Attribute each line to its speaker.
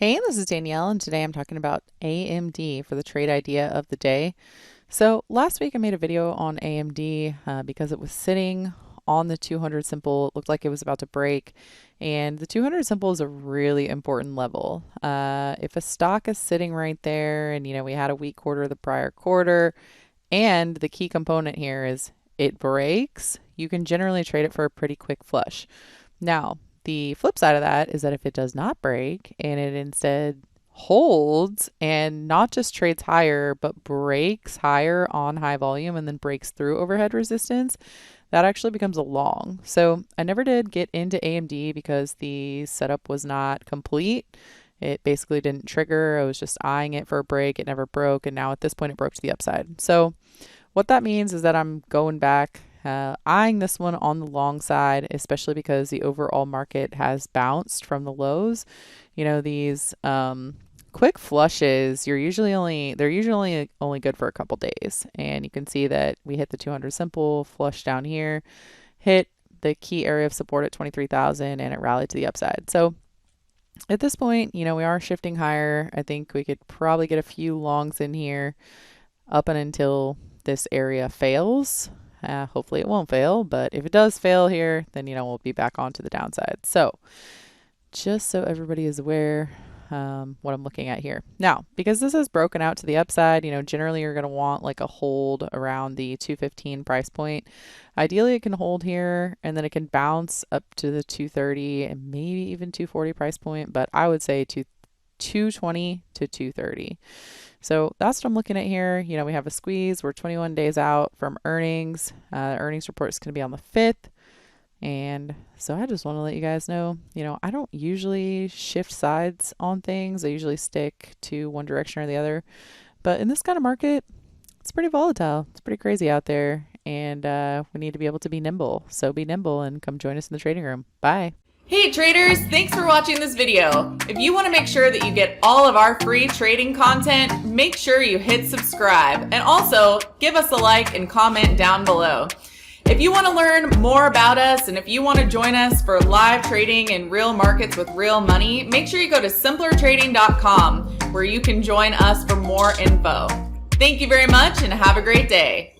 Speaker 1: Hey, this is Danielle, and today I'm talking about AMD for the trade idea of the day. So last week I made a video on AMD because it was sitting on the 200 simple. It looked like it was about to break, and the 200 simple is a really important level. If a stock is sitting right there, and we had a weak quarter the prior quarter, and the key component here is it breaks, you can generally trade it for a pretty quick flush. Now, the flip side of that is that if it does not break and it instead holds and not just trades higher, but breaks higher on high volume and then breaks through overhead resistance, that actually becomes a long. So I never did get into AMD because the setup was not complete. It basically didn't trigger. I was just eyeing it for a break. It never broke. And now at this point, it broke to the upside. So what that means is that I'm going back, eyeing this one on the long side, especially because the overall market has bounced from the lows. These quick flushes, they're usually only good for a couple days. And you can see that we hit the 200 simple, flush down here, hit the key area of support at 23,000, and it rallied to the upside. So at this point, we are shifting higher. I think we could probably get a few longs in here up and until this area fails. Hopefully it won't fail, but if it does fail here, then we'll be back onto the downside. So just so everybody is aware what I'm looking at here. Now, because this is broken out to the upside, generally you're going to want like a hold around the 215 price point. Ideally, it can hold here and then it can bounce up to the 230 and maybe even 240 price point, but I would say 220 to 230. So that's what I'm looking at here. We have a squeeze. We're 21 days out from earnings. The earnings report is going to be on the 5th. And so I just want to let you guys know, I don't usually shift sides on things. I usually stick to one direction or the other. But in this kind of market, it's pretty volatile. It's pretty crazy out there. And we need to be able to be nimble. So be nimble and come join us in the trading room. Bye.
Speaker 2: Hey traders, thanks for watching this video. If you want to make sure that you get all of our free trading content, make sure you hit subscribe and also give us a like and comment down below. If you want to learn more about us and if you want to join us for live trading in real markets with real money, make sure you go to simplertrading.com where you can join us for more info. Thank you very much and have a great day.